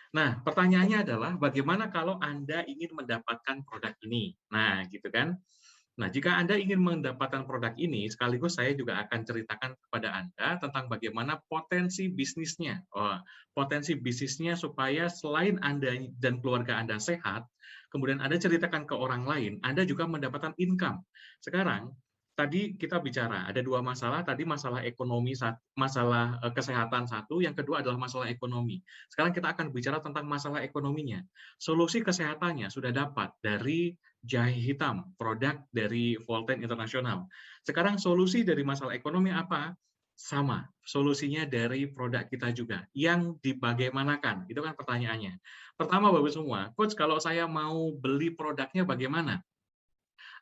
Nah, pertanyaannya adalah bagaimana kalau Anda ingin mendapatkan produk ini? Nah, gitu kan. Nah, jika Anda ingin mendapatkan produk ini, sekaligus saya juga akan ceritakan kepada Anda tentang bagaimana potensi bisnisnya. Oh, potensi bisnisnya supaya selain Anda dan keluarga Anda sehat, kemudian Anda ceritakan ke orang lain, Anda juga mendapatkan income. Sekarang, tadi kita bicara ada dua masalah, tadi masalah ekonomi, masalah kesehatan satu, yang kedua adalah masalah ekonomi. Sekarang kita akan bicara tentang masalah ekonominya. Solusi kesehatannya sudah dapat dari jahe hitam, produk dari Volten Internasional. Sekarang solusi dari masalah ekonomi apa? Sama, solusinya dari produk kita juga. Yang dibagaimanakan? Itu kan pertanyaannya. Pertama, Bapak semua, Coach, kalau saya mau beli produknya bagaimana?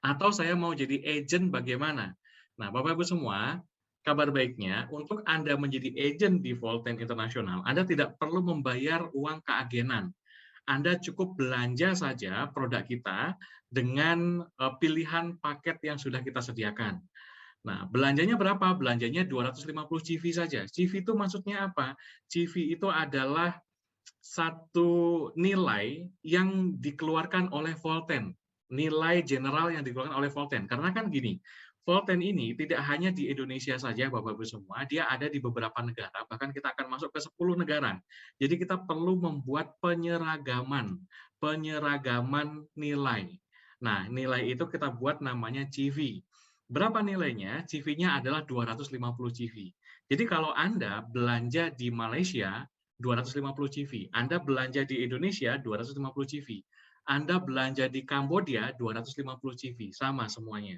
Atau saya mau jadi agent bagaimana? Nah, Bapak-Ibu semua, kabar baiknya, untuk Anda menjadi agent di Volten Internasional, Anda tidak perlu membayar uang keagenan. Anda cukup belanja saja produk kita dengan pilihan paket yang sudah kita sediakan. Nah, belanjanya berapa? Belanjanya 250 CV saja. CV itu maksudnya apa? CV itu adalah satu nilai yang dikeluarkan oleh Volten, nilai general yang dikeluarkan oleh Volten. Karena kan gini, Volten ini tidak hanya di Indonesia saja, Bapak-Ibu semua, dia ada di beberapa negara, bahkan kita akan masuk ke 10 negara. Jadi kita perlu membuat penyeragaman nilai. Nah, nilai itu kita buat namanya CV. Berapa nilainya? CV-nya adalah 250 CV. Jadi kalau Anda belanja di Malaysia, 250 CV. Anda belanja di Indonesia 250 CV. Anda belanja di Kamboja 250 CV. Sama semuanya.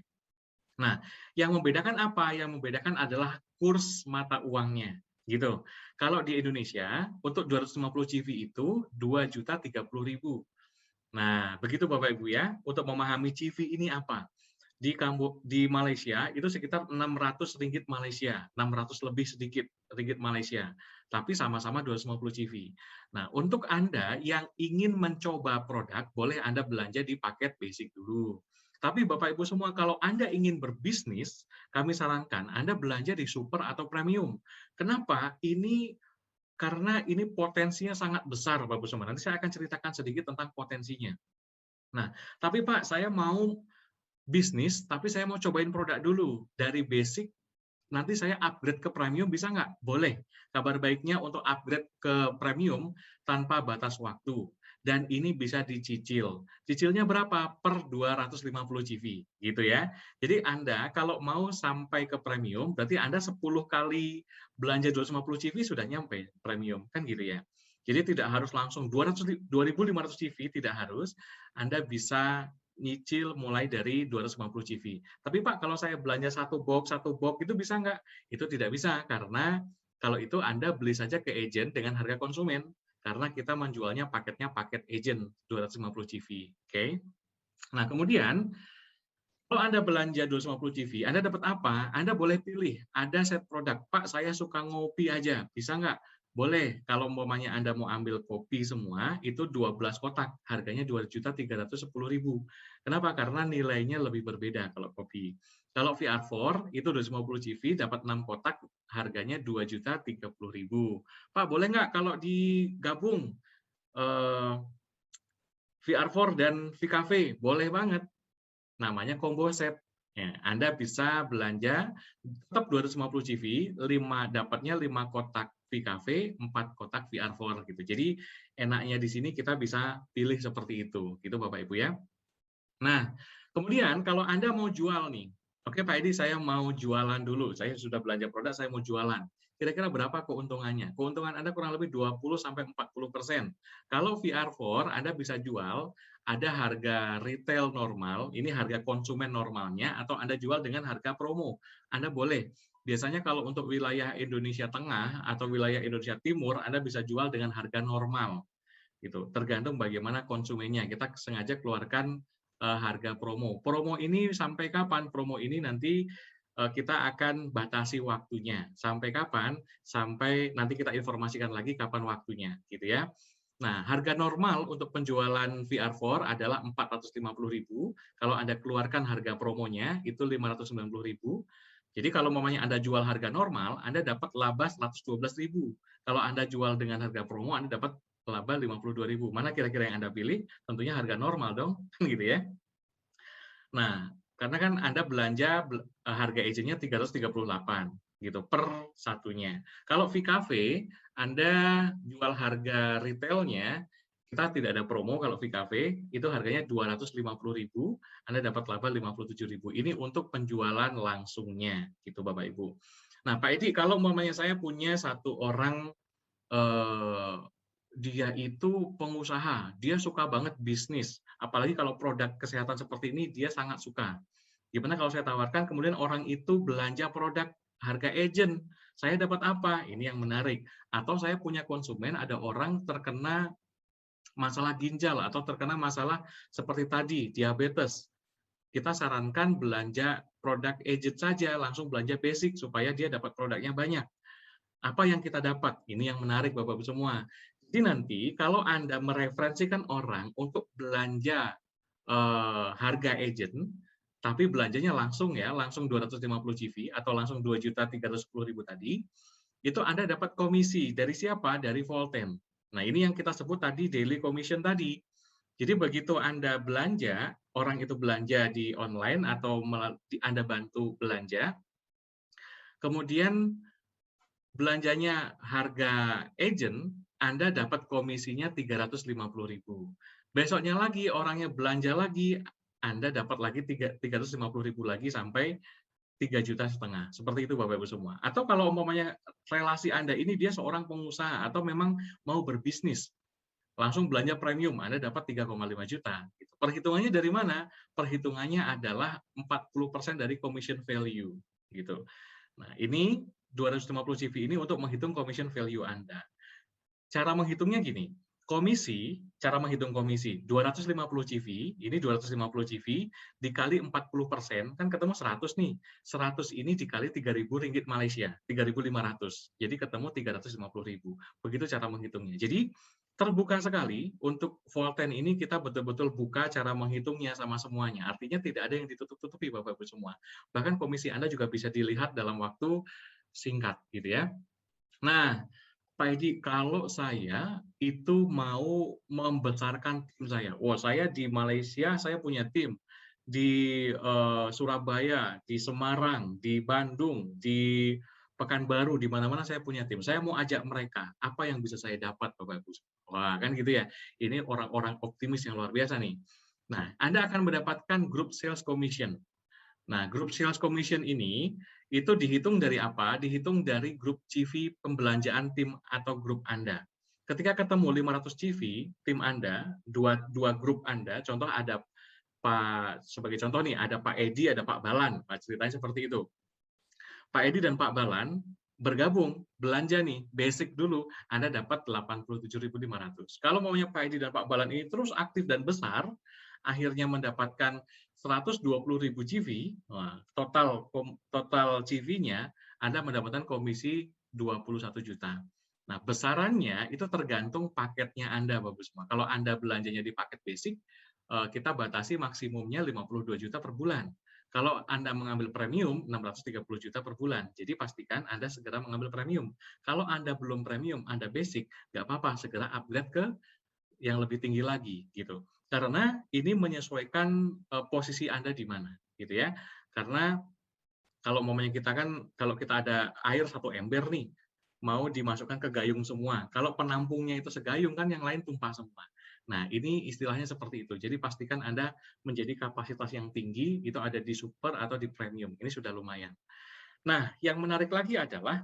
Nah, yang membedakan apa? Yang membedakan adalah kurs mata uangnya. Gitu. Kalau di Indonesia, untuk 250 CV itu 2.030.000. Nah, begitu Bapak Ibu ya, untuk memahami CV ini apa? Di Malaysia itu sekitar 600 ringgit Malaysia, 600 lebih sedikit ringgit Malaysia. Tapi sama-sama 250 CV. Nah, untuk Anda yang ingin mencoba produk, boleh Anda belanja di paket basic dulu. Tapi Bapak Ibu semua, kalau Anda ingin berbisnis, kami sarankan Anda belanja di super atau premium. Kenapa? Karena ini potensinya sangat besar, Bapak Ibu semua. Nanti saya akan ceritakan sedikit tentang potensinya. Nah, tapi Pak, saya mau bisnis, tapi saya mau cobain produk dulu. Dari basic, nanti saya upgrade ke premium, bisa nggak? Boleh. Kabar baiknya untuk upgrade ke premium tanpa batas waktu. Dan ini bisa dicicil. Cicilnya berapa? Per 250 CV. Gitu ya. Jadi Anda kalau mau sampai ke premium, berarti Anda 10 kali belanja 250 CV sudah nyampe premium. Kan gitu ya. Jadi tidak harus langsung 2.500 CV, tidak harus. Anda bisa nyicil mulai dari 250 CV. Tapi Pak, kalau saya belanja satu box itu bisa nggak? Itu tidak bisa, karena kalau itu Anda beli saja ke agent dengan harga konsumen, karena kita menjualnya paketnya paket agent 250 CV. Oke? Nah, kemudian kalau Anda belanja 250 CV, Anda dapat apa? Anda boleh pilih, ada set produk. Pak, saya suka ngopi aja, bisa nggak? Boleh, kalau umpamanya Anda mau ambil kopi semua, itu 12 kotak, harganya 2.310.000. Kenapa? Karena nilainya lebih berbeda kalau kopi. Kalau VR4, itu 250 CV, dapat 6 kotak, harganya 2.030.000. Pak, boleh nggak kalau digabung VR4 dan VKV? Boleh banget. Namanya combo set. Ya, Anda bisa belanja tetap 250 CV, dapatnya 5 kotak VKV, 4 kotak VR4 gitu. Jadi enaknya di sini kita bisa pilih seperti itu, gitu Bapak Ibu ya. Nah, kemudian kalau Anda mau jual nih, oke Pak Edi, saya mau jualan dulu. Saya sudah belanja produk, saya mau jualan. Kira-kira berapa keuntungannya? Keuntungan Anda kurang lebih 20-40%. Kalau VR4 Anda bisa jual, ada harga retail normal, ini harga konsumen normalnya, atau Anda jual dengan harga promo. Anda boleh. Biasanya kalau untuk wilayah Indonesia Tengah atau wilayah Indonesia Timur, Anda bisa jual dengan harga normal. Gitu. Tergantung bagaimana konsumennya. Kita sengaja keluarkan harga promo. Promo ini sampai kapan? Promo ini nanti kita akan batasi waktunya. Sampai kapan? Sampai nanti kita informasikan lagi kapan waktunya, gitu ya. Nah, harga normal untuk penjualan VR4 adalah 450.000. Kalau Anda keluarkan harga promonya itu 590.000. Jadi kalau mamanya Anda jual harga normal, Anda dapat laba 112.000. Kalau Anda jual dengan harga promo, Anda dapat laba 52.000. Mana kira-kira yang Anda pilih? Tentunya harga normal dong, gitu ya. Nah, karena kan Anda belanja harga agent-nya 338 gitu per satunya. Kalau VKV Anda jual harga retailnya, kita tidak ada promo kalau VKV, itu harganya 250.000, Anda dapat laba 57.000. Ini untuk penjualan langsungnya gitu Bapak Ibu. Nah, Pak Edi, kalau umpamanya saya punya satu orang dia itu pengusaha, dia suka banget bisnis, apalagi kalau produk kesehatan seperti ini dia sangat suka. Gimana kalau saya tawarkan kemudian orang itu belanja produk harga agent, saya dapat apa? Ini yang menarik. Atau saya punya konsumen, ada orang terkena masalah ginjal atau terkena masalah seperti tadi, diabetes. Kita sarankan belanja produk agent saja, langsung belanja basic supaya dia dapat produknya banyak. Apa yang kita dapat? Ini yang menarik Bapak-Ibu semua. Jadi nanti kalau Anda mereferensikan orang untuk belanja harga agent, tapi belanjanya langsung ya, langsung 250 GV atau langsung 2.310.000 tadi, itu Anda dapat komisi dari siapa? Dari Volten. Nah, ini yang kita sebut tadi daily commission tadi. Jadi begitu Anda belanja, orang itu belanja di online atau Anda bantu belanja, kemudian belanjanya harga agent, Anda dapat komisinya 350.000. Besoknya lagi orangnya belanja lagi, Anda dapat lagi 350.000 lagi sampai 3,5 juta. Seperti itu Bapak Ibu semua. Atau kalau umpamanya relasi Anda ini dia seorang pengusaha atau memang mau berbisnis, langsung belanja premium, Anda dapat 3,5 juta. Perhitungannya dari mana? Perhitungannya adalah 40% dari commission value. Gitu. Nah, ini 250 CV ini untuk menghitung commission value Anda. Cara menghitungnya gini, cara menghitung komisi 250 CV, ini 250 CV dikali 40%, kan ketemu 100 nih. 100 ini dikali 3.000 ringgit Malaysia, 3.500. Jadi ketemu 350.000. Begitu cara menghitungnya. Jadi terbuka sekali untuk Volten ini kita betul-betul buka cara menghitungnya sama semuanya. Artinya tidak ada yang ditutup-tutupi Bapak-Ibu semua. Bahkan komisi Anda juga bisa dilihat dalam waktu singkat gitu ya. Nah, Pak Edi, kalau saya itu mau membesarkan tim saya, saya di Malaysia saya punya tim, di Surabaya, di Semarang, di Bandung, di Pekanbaru, di mana-mana saya punya tim. Saya mau ajak mereka, apa yang bisa saya dapat, Bapak Ibu? Wah, kan gitu ya. Ini orang-orang optimis yang luar biasa nih. Nah, Anda akan mendapatkan grup sales commission. Nah, grup sales commission ini itu dihitung dari apa? Dihitung dari grup CV pembelanjaan tim atau grup Anda. Ketika ketemu 500 CV, tim Anda, dua grup Anda, contoh ada sebagai contoh nih, ada Pak Edi, ada Pak Balan. Nah, ceritanya seperti itu. Pak Edi dan Pak Balan bergabung, belanja nih, basic dulu, Anda dapat 87.500. Kalau maunya Pak Edi dan Pak Balan ini terus aktif dan besar, akhirnya mendapatkan 120.000 CV, total CV-nya Anda mendapatkan komisi 21 juta. Nah, besarannya itu tergantung paketnya Anda, Bapak semua. Kalau Anda belanjanya di paket basic, kita batasi maksimumnya 52 juta per bulan. Kalau Anda mengambil premium, 630 juta per bulan. Jadi pastikan Anda segera mengambil premium. Kalau Anda belum premium, Anda basic, nggak apa-apa, segera upgrade ke yang lebih tinggi lagi, gitu. Karena ini menyesuaikan posisi Anda di mana, gitu ya. Karena kalau momennya kita kan, kalau kita ada air satu ember nih, mau dimasukkan ke gayung semua. Kalau penampungnya itu segayung kan yang lain tumpah semua. Nah, ini istilahnya seperti itu. Jadi pastikan Anda menjadi kapasitas yang tinggi, itu ada di super atau di premium. Ini sudah lumayan. Nah, yang menarik lagi adalah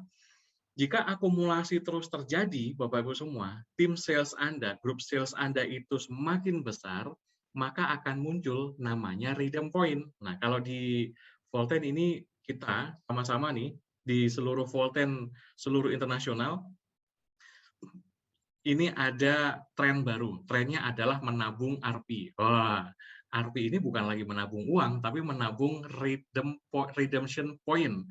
jika akumulasi terus terjadi, Bapak-Ibu semua, tim sales Anda, grup sales Anda itu semakin besar, maka akan muncul namanya redeem point. Nah, kalau di Volten ini kita sama-sama nih, di seluruh Volten, seluruh internasional, ini ada tren baru. Trennya adalah menabung RP. Wah, RP ini bukan lagi menabung uang, tapi menabung redemption point.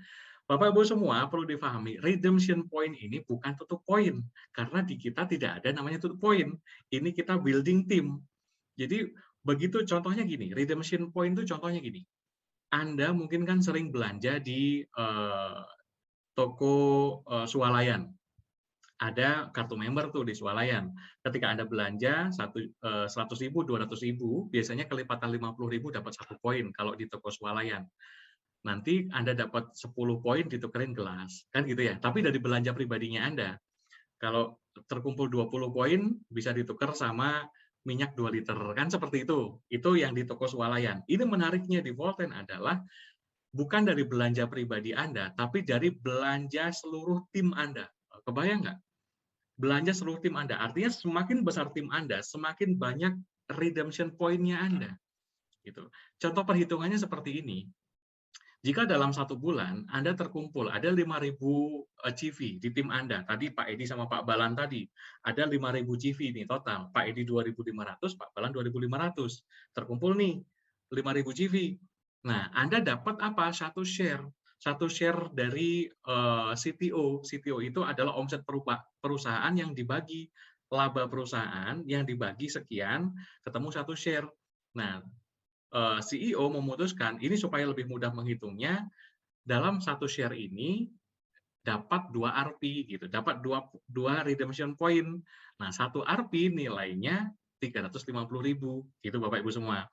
Bapak Ibu semua perlu difahami, redemption point ini bukan tutup poin. Karena di kita tidak ada namanya tutup poin. Ini kita building team. Jadi begitu contohnya gini, redemption point itu contohnya gini. Anda mungkin kan sering belanja di toko swalayan. ada kartu member tuh di Swalayan. Ketika Anda belanja 100.000, 200.000, biasanya kelipatan 50.000 dapat 1 poin kalau di toko Swalayan. Nanti Anda dapat 10 poin ditukerin gelas, kan gitu ya. Tapi dari belanja pribadinya Anda, kalau terkumpul 20 poin bisa ditukar sama minyak 2 liter, kan seperti itu. Itu yang di toko Swalayan. Ini menariknya di Volten adalah bukan dari belanja pribadi Anda, tapi dari belanja seluruh tim Anda. Kebayang nggak? Belanja seluruh tim Anda. Artinya semakin besar tim Anda, semakin banyak redemption point-nya Anda. Gitu. Contoh perhitungannya seperti ini. Jika dalam 1 bulan Anda terkumpul ada 5.000 CV di tim Anda, tadi Pak Edi sama Pak Balan tadi, ada 5.000 CV nih total, Pak Edi 2.500, Pak Balan 2.500, terkumpul nih 5.000 CV. Nah, Anda dapat apa? Satu share dari CTO. CTO itu adalah omset perusahaan yang dibagi, laba perusahaan yang dibagi sekian, ketemu satu share. Nah, CEO memutuskan ini supaya lebih mudah menghitungnya, dalam satu share ini dapat 2 RP gitu, dapat 2 redemption point. Nah, 1 RP nilainya 350.000 gitu Bapak Ibu semua.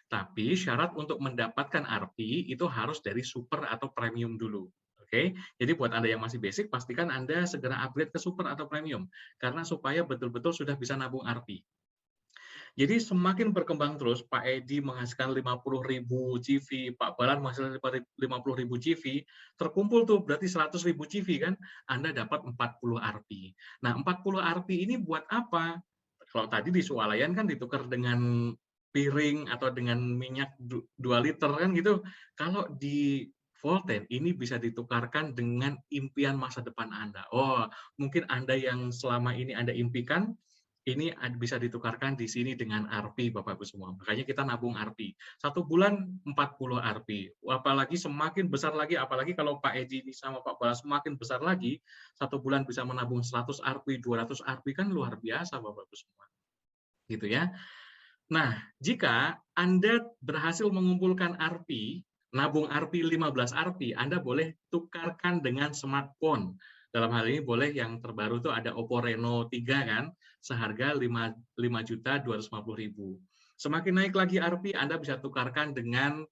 Tapi syarat untuk mendapatkan RP itu harus dari super atau premium dulu. Oke. Jadi buat Anda yang masih basic pastikan Anda segera upgrade ke super atau premium karena supaya betul-betul sudah bisa nabung RP. Jadi semakin berkembang terus, Pak Edi menghasilkan 50.000 CV, Pak Balan menghasilkan 50.000 CV, terkumpul tuh berarti 100.000 CV kan, Anda dapat 40 RP. Nah, 40 RP ini buat apa? Kalau tadi di Swalayan kan ditukar dengan piring atau dengan minyak 2 liter kan gitu. Kalau di Volten ini bisa ditukarkan dengan impian masa depan Anda. Oh, mungkin Anda yang selama ini Anda impikan, ini bisa ditukarkan di sini dengan RP, Bapak Ibu semua. Makanya kita nabung RP. 1 bulan 40 RP. Apalagi semakin besar lagi, apalagi kalau Pak Edi sama Pak Bala semakin besar lagi, 1 bulan bisa menabung 100 RP, 200 RP kan luar biasa, Bapak Ibu semua. Gitu ya. Nah, jika Anda berhasil mengumpulkan RP, nabung RP 15 RP, Anda boleh tukarkan dengan smartphone. Dalam hal ini boleh yang terbaru tuh ada Oppo Reno 3 kan, seharga 5.250.000. Semakin naik lagi RP, Anda bisa tukarkan dengan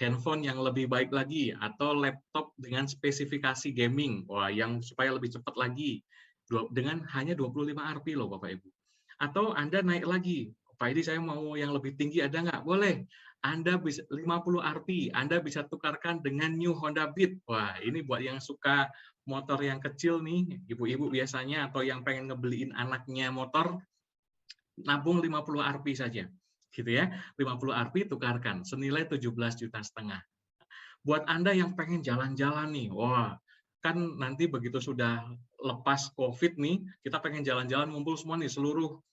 handphone yang lebih baik lagi atau laptop dengan spesifikasi gaming, wah yang supaya lebih cepat lagi dengan hanya 25 RP loh Bapak Ibu. Atau Anda naik lagi, Pak Edi saya mau yang lebih tinggi ada nggak? Boleh. Anda bisa 50 RP, Anda bisa tukarkan dengan New Honda Beat. Wah, ini buat yang suka motor yang kecil nih, ibu-ibu biasanya, atau yang pengen ngebeliin anaknya motor, nabung 50 RP saja. Gitu ya, 50 RP tukarkan, senilai 17,5 juta. Buat Anda yang pengen jalan-jalan nih, wah, kan nanti begitu sudah lepas COVID nih, kita pengen jalan-jalan ngumpul semua nih, seluruh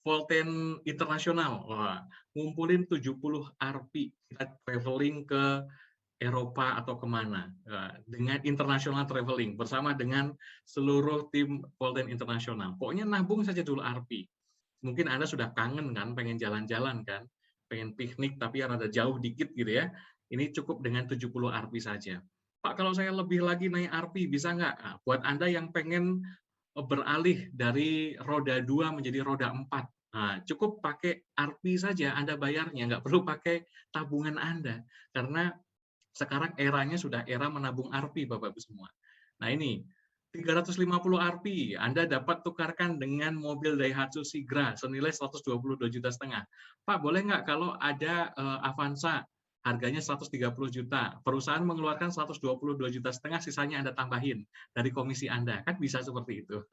Volten internasional. Wah, ngumpulin 70 RP, kita traveling ke Eropa atau kemana dengan international traveling bersama dengan seluruh tim Volten internasional. Pokoknya nabung saja dulu RP. Mungkin Anda sudah kangen kan, pengen jalan-jalan kan, pengen piknik tapi yang rada jauh dikit gitu ya. Ini cukup dengan 70 RP saja. Pak, kalau saya lebih lagi naik RP bisa nggak? Nah, buat Anda yang pengen beralih dari roda 2 menjadi roda 4. Nah, cukup pakai RP saja Anda bayarnya, nggak perlu pakai tabungan Anda. Karena sekarang eranya sudah era menabung RP, Bapak-Ibu semua. Nah ini, 350 RP, Anda dapat tukarkan dengan mobil Daihatsu Sigra senilai 122,5 juta. Pak, boleh nggak kalau ada Avanza harganya 130 juta, perusahaan mengeluarkan 122,5 juta, sisanya Anda tambahin dari komisi Anda, kan bisa seperti itu.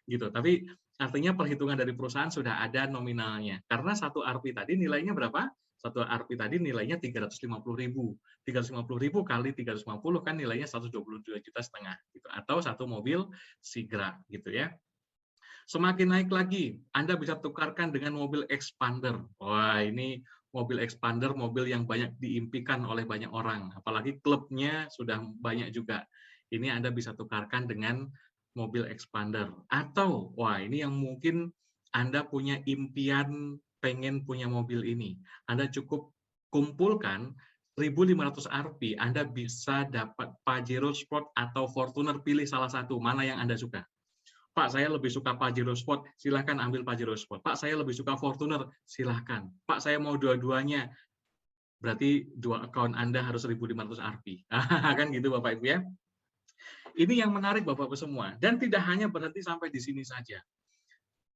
Gitu. Tapi artinya perhitungan dari perusahaan sudah ada nominalnya. Karena satu RP tadi nilainya berapa? Satu RP tadi nilainya 350.000. 350.000 kali 350 kan nilainya 122,5 juta gitu. Atau satu mobil Sigra gitu ya. Semakin naik lagi, Anda bisa tukarkan dengan mobil expander. Wah, ini mobil expander, mobil yang banyak diimpikan oleh banyak orang. Apalagi klubnya sudah banyak juga. Ini Anda bisa tukarkan dengan mobil expander. Atau, wah ini yang mungkin Anda punya impian pengen punya mobil ini. Anda cukup kumpulkan 1.500 RP, Anda bisa dapat Pajero Sport atau Fortuner, pilih salah satu, mana yang Anda suka. Pak, saya lebih suka Pajero Sport, silahkan ambil Pajero Sport. Pak, saya lebih suka Fortuner, silahkan. Pak, saya mau dua-duanya, berarti dua account Anda harus 1.500 Rp. Kan gitu Bapak Ibu ya. Ini yang menarik Bapak Ibu semua. Dan tidak hanya berhenti sampai di sini saja.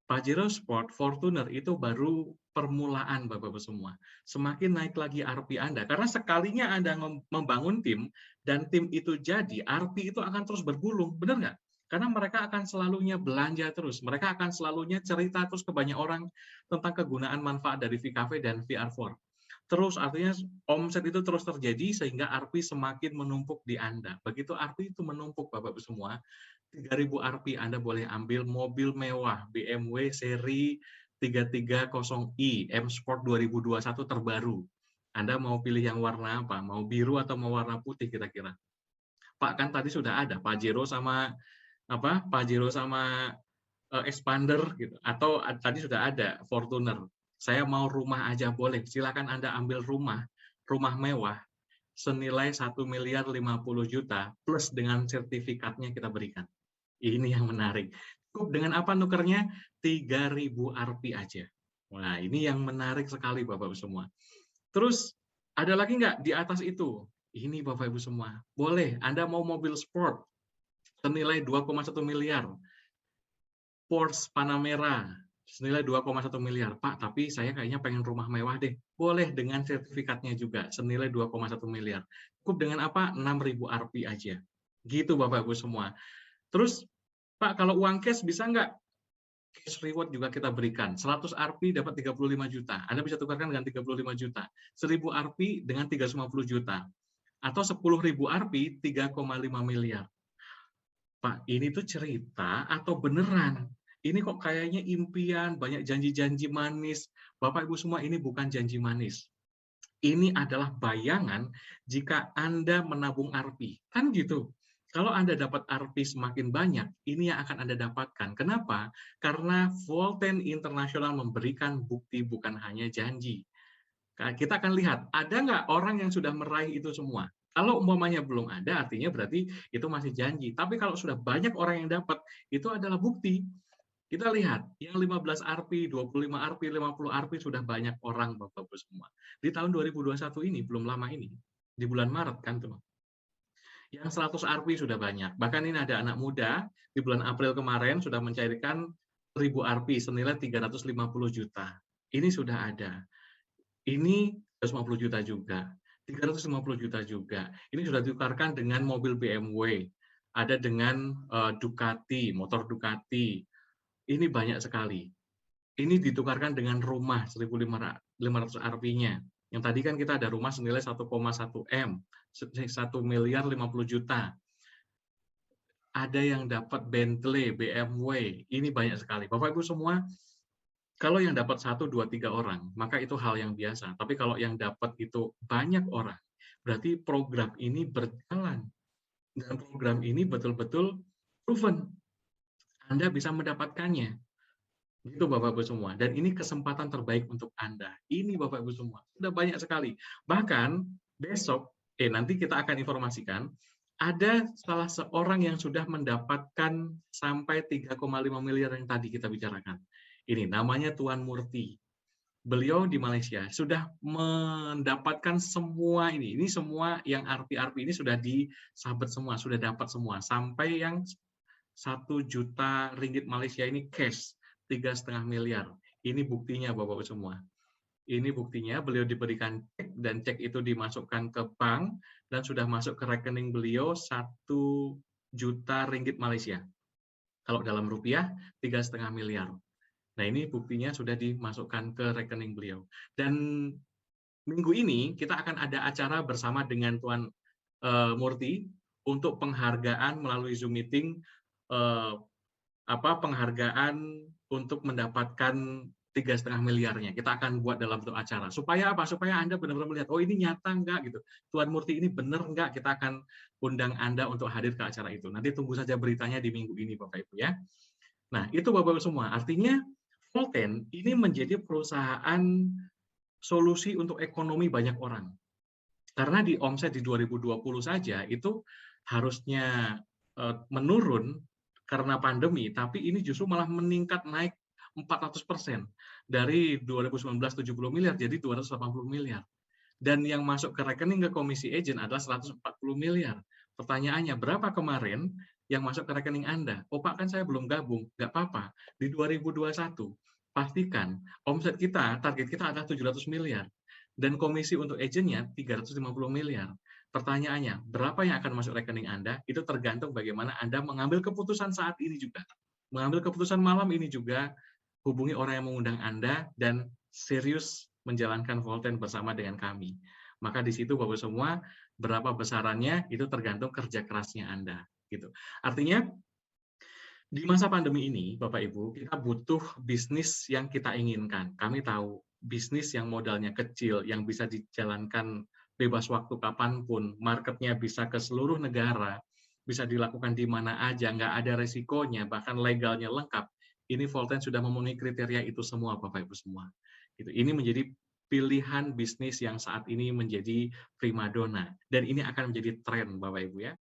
Pajero Sport, Fortuner itu baru permulaan Bapak-Ibu semua. Semakin naik lagi ARPI Anda, karena sekalinya Anda membangun tim, dan tim itu jadi, ARPI itu akan terus bergulung, benar nggak? Karena mereka akan selalunya belanja terus, mereka akan selalunya cerita terus ke banyak orang tentang kegunaan manfaat dari VKV dan VR4. Terus artinya omset itu terus terjadi sehingga ARPI semakin menumpuk di Anda. Begitu ARPI itu menumpuk Bapak-Ibu semua, 3.000 Rp Anda boleh ambil mobil mewah BMW seri 330i M Sport 2021 terbaru. Anda mau pilih yang warna apa? Mau biru atau mau warna putih kira-kira? Pak, kan tadi sudah ada Pajero sama apa? Pajero sama Expander gitu. Atau tadi sudah ada Fortuner. Saya mau rumah aja boleh. Silakan Anda ambil rumah mewah senilai 1.050.000.000 plus dengan sertifikatnya kita berikan. Ini yang menarik. Cukup dengan apa nukernya? 3.000 Rp aja. Nah, ini yang menarik sekali Bapak-Ibu semua. Terus, ada lagi nggak di atas itu? Ini Bapak-Ibu semua. Boleh, Anda mau mobil sport, senilai 2,1 miliar. Porsche Panamera, senilai 2,1 miliar. Pak, tapi saya kayaknya pengen rumah mewah deh. Boleh dengan sertifikatnya juga, senilai 2,1 miliar. Cukup dengan apa? 6.000 Rp aja. Gitu Bapak-Ibu semua. Terus, Pak, kalau uang cash bisa nggak? Cash reward juga kita berikan. 100 Rp dapat 35 juta. Anda bisa tukarkan dengan 35 juta. 1.000 Rp dengan 350 juta. Atau 10.000 Rp 3,5 miliar. Pak, ini tuh cerita atau beneran? Ini kok kayaknya impian, banyak janji-janji manis. Bapak Ibu semua, ini bukan janji manis. Ini adalah bayangan jika Anda menabung Rp. Kan gitu. Kalau Anda dapat Rp semakin banyak, ini yang akan Anda dapatkan. Kenapa? Karena Volten International memberikan bukti bukan hanya janji. Kita akan lihat, ada nggak orang yang sudah meraih itu semua? Kalau umpamanya belum ada, artinya berarti itu masih janji. Tapi kalau sudah banyak orang yang dapat, itu adalah bukti. Kita lihat, yang 15 Rp, 25 Rp, 50 Rp sudah banyak orang Bapak-Ibu semua. Di tahun 2021 ini, belum lama ini, di bulan Maret kan tuh. Yang 100 Rp sudah banyak. Bahkan ini ada anak muda, di bulan April kemarin sudah mencairkan 1.000 Rp senilai 350 juta. Ini sudah ada. Ini 150 juta juga. 350 juta juga. Ini sudah ditukarkan dengan mobil BMW. Ada dengan Ducati, motor Ducati. Ini banyak sekali. Ini ditukarkan dengan rumah 1.500 Rp-nya. Yang tadi kan kita ada rumah senilai 1,1 M, 1 miliar 50 juta. Ada yang dapat Bentley, BMW. Ini banyak sekali. Bapak Ibu semua, kalau yang dapat 1, 2, 3 orang, maka itu hal yang biasa. Tapi kalau yang dapat itu banyak orang, berarti program ini berjalan. Dan program ini betul-betul proven. Anda bisa mendapatkannya. Itu Bapak-Ibu semua. Dan ini kesempatan terbaik untuk Anda. Ini Bapak-Ibu semua. Sudah banyak sekali. Bahkan besok, nanti kita akan informasikan, ada salah seorang yang sudah mendapatkan sampai 3,5 miliar yang tadi kita bicarakan. Ini namanya Tuan Murti. Beliau di Malaysia sudah mendapatkan semua ini. Ini semua yang Rp ini sudah disabet semua, sudah dapat semua. Sampai yang 1 juta ringgit Malaysia ini cash, 3,5 miliar. Ini buktinya Bapak-Ibu semua. Ini buktinya, beliau diberikan cek, dan cek itu dimasukkan ke bank, dan sudah masuk ke rekening beliau 1 juta ringgit Malaysia. Kalau dalam rupiah, 3,5 miliar. Nah, ini buktinya sudah dimasukkan ke rekening beliau. Dan minggu ini kita akan ada acara bersama dengan Tuan Murti untuk penghargaan melalui Zoom meeting, penghargaan untuk mendapatkan 3,5 miliarnya. Kita akan buat dalam bentuk acara. Supaya apa? Supaya Anda benar-benar melihat, oh ini nyata enggak gitu. Tuan Murti ini benar enggak? Kita akan undang Anda untuk hadir ke acara itu. Nanti tunggu saja beritanya di minggu ini, Bapak Ibu ya. Nah, itu Bapak Ibu semua. Artinya Volten ini menjadi perusahaan solusi untuk ekonomi banyak orang. Karena di omset di 2020 saja itu harusnya menurun karena pandemi, tapi ini justru malah meningkat naik 400% dari 2019 70 miliar jadi 280 miliar. Dan yang masuk ke rekening ke komisi agent adalah 140 miliar. Pertanyaannya, berapa kemarin yang masuk ke rekening Anda? Oh Pak, kan saya belum gabung. Nggak apa-apa. Di 2021, pastikan omset kita, target kita adalah 700 miliar. Dan komisi untuk agentnya 350 miliar. Pertanyaannya, berapa yang akan masuk rekening Anda? Itu tergantung bagaimana Anda mengambil keputusan saat ini juga. Mengambil keputusan malam ini juga, hubungi orang yang mengundang Anda, dan serius menjalankan Volten bersama dengan kami. Maka di situ Bapak semua, berapa besarannya itu tergantung kerja kerasnya Anda. Gitu. Artinya, di masa pandemi ini, Bapak Ibu, kita butuh bisnis yang kita inginkan. Kami tahu bisnis yang modalnya kecil, yang bisa dijalankan bebas waktu kapanpun, marketnya bisa ke seluruh negara, bisa dilakukan di mana aja, nggak ada resikonya, bahkan legalnya lengkap. Ini Volten sudah memenuhi kriteria itu semua, Bapak Ibu semua. Gitu. Ini menjadi pilihan bisnis yang saat ini menjadi primadona, dan ini akan menjadi tren, Bapak Ibu ya.